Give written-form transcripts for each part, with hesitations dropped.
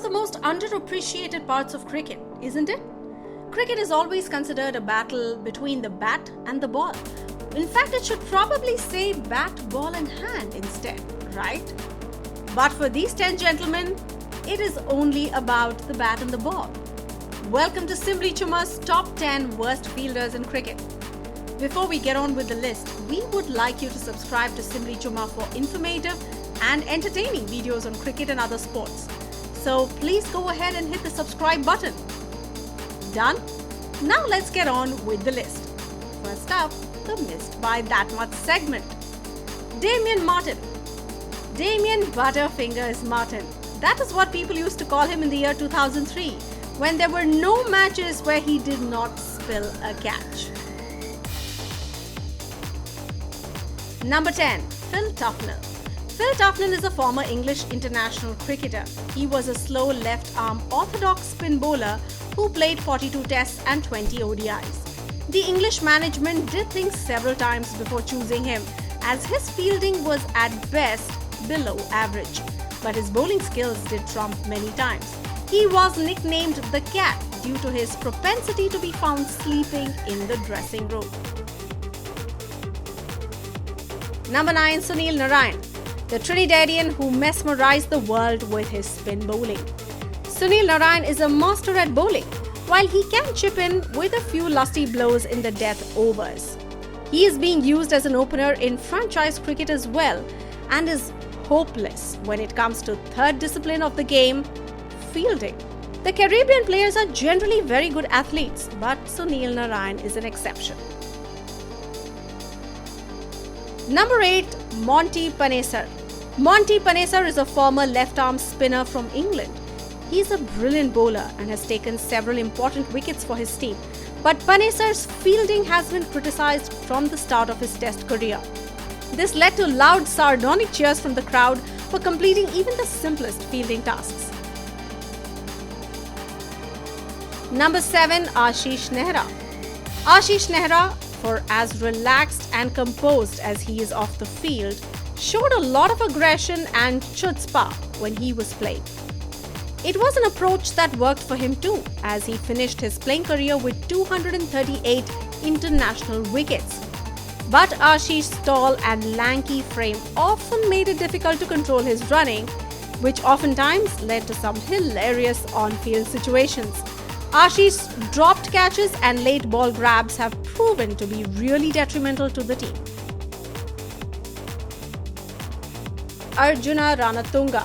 the most underappreciated parts of cricket, isn't it? Cricket is always considered a battle between the bat and the ball. In fact, it should probably say bat, ball and hand instead, right? But for these 10 gentlemen, it is only about the bat and the ball. Welcome to Simri Chuma's top 10 worst fielders in cricket. Before we get on with the list, we would like you to subscribe to Simri Chuma for informative and entertaining videos on cricket and other sports. So please go ahead and hit the subscribe button. Done? Now let's get on with the list. First up, the Missed by That Much segment. Damien Martyn. Damien Butterfingers Martyn. That is what people used to call him in the year 2003, when there were no matches where he did not spill a catch. Number 10. Phil Tufnell. Phil Tufnell is a former English international cricketer. He was a slow left-arm orthodox spin bowler who played 42 tests and 20 ODIs. The English management did think several times before choosing him, as his fielding was at best below average. But his bowling skills did trump many times. He was nicknamed the Cat due to his propensity to be found sleeping in the dressing room. Number 9. Sunil Narine, the Trinidadian who mesmerized the world with his spin bowling. Sunil Narine is a master at bowling, while he can chip in with a few lusty blows in the death overs. He is being used as an opener in franchise cricket as well, and is hopeless when it comes to third discipline of the game, fielding. The Caribbean players are generally very good athletes, but Sunil Narine is an exception. Number 8. Monty Panesar. Monty Panesar is a former left-arm spinner from England. He is a brilliant bowler and has taken several important wickets for his team. But Panesar's fielding has been criticized from the start of his Test career. This led to loud sardonic cheers from the crowd for completing even the simplest fielding tasks. Number 7. Ashish Nehra. Ashish Nehra, for as relaxed and composed as he is off the field, showed a lot of aggression and chutzpah when he was playing. It was an approach that worked for him too, as he finished his playing career with 238 international wickets. But Ashish's tall and lanky frame often made it difficult to control his running, which oftentimes led to some hilarious on-field situations. Ashish's dropped catches and late ball grabs have proven to be really detrimental to the team. Arjuna Ranatunga.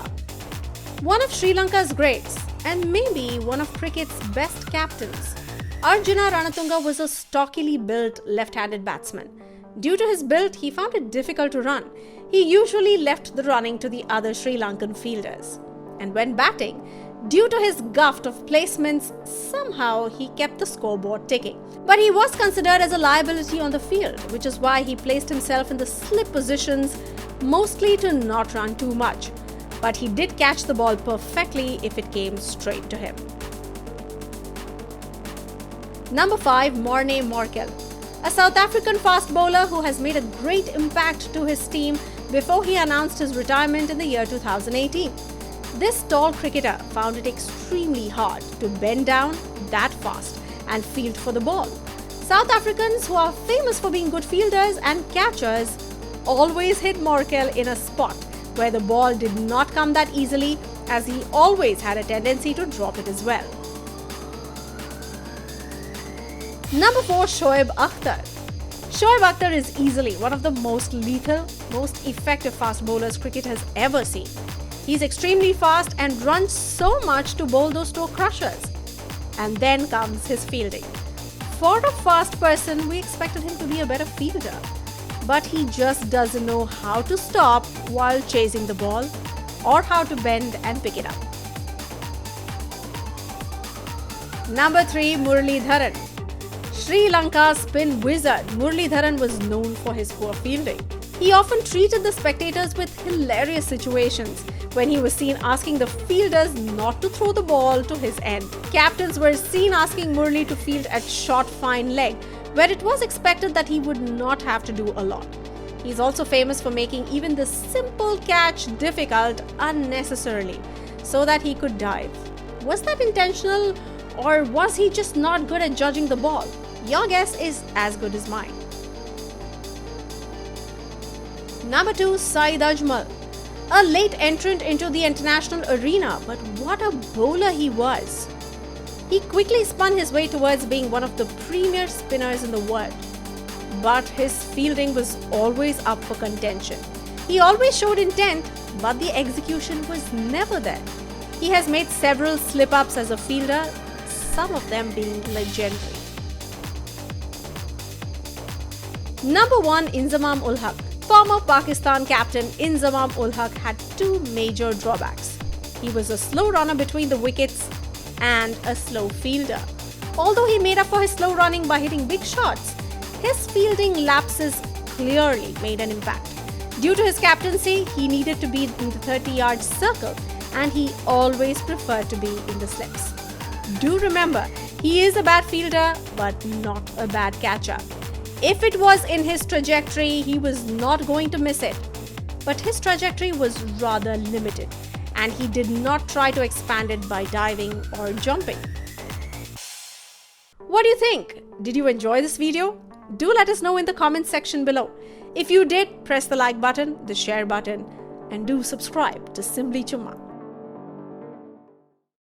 One of Sri Lanka's greats and maybe one of cricket's best captains, Arjuna Ranatunga was a stockily built left-handed batsman. Due to his build, he found it difficult to run. He usually left the running to the other Sri Lankan fielders. And when batting, due to his guft of placements, somehow he kept the scoreboard ticking. But he was considered as a liability on the field, which is why he placed himself in the slip positions, mostly to not run too much. But he did catch the ball perfectly if it came straight to him. Number 5. Morne Morkel. A South African fast bowler who has made a great impact to his team before he announced his retirement in the year 2018. This tall cricketer found it extremely hard to bend down that fast and field for the ball. South Africans, who are famous for being good fielders and catchers, always hit Morkel in a spot where the ball did not come that easily, as he always had a tendency to drop it as well. Number 4. Shoaib Akhtar. Shoaib Akhtar is easily one of the most lethal, most effective fast bowlers cricket has ever seen. He's extremely fast and runs so much to bowl those toe crushers. And then comes his fielding. For a fast person, we expected him to be a better fielder. But he just doesn't know how to stop while chasing the ball or how to bend and pick it up. Number 3. Muralidharan. Sri Lanka's spin wizard Muralidharan was known for his poor fielding. He often treated the spectators with hilarious situations when he was seen asking the fielders not to throw the ball to his end. Captains were seen asking Murali to field at short fine leg, where it was expected that he would not have to do a lot. He's also famous for making even the simple catch difficult unnecessarily, so that he could dive. Was that intentional, or was he just not good at judging the ball? Your guess is as good as mine. Number 2, Saeed Ajmal. A late entrant into the international arena, but what a bowler he was. He quickly spun his way towards being one of the premier spinners in the world. But his fielding was always up for contention. He always showed intent, but the execution was never there. He has made several slip-ups as a fielder, some of them being legendary. Number 1, Inzamam ul Haq. Former Pakistan captain Inzamam ul Haq had 2 major drawbacks. He was a slow runner between the wickets and a slow fielder. Although he made up for his slow running by hitting big shots, his fielding lapses clearly made an impact. Due to his captaincy, he needed to be in the 30-yard circle, and he always preferred to be in the slips. Do remember, he is a bad fielder, but not a bad catcher. If it was in his trajectory, he was not going to miss it. But his trajectory was rather limited, and he did not try to expand it by diving or jumping. What do you think? Did you enjoy this video? Do let us know in the comments section below. If you did, press the like button, the share button, and do subscribe to Simply Chumma.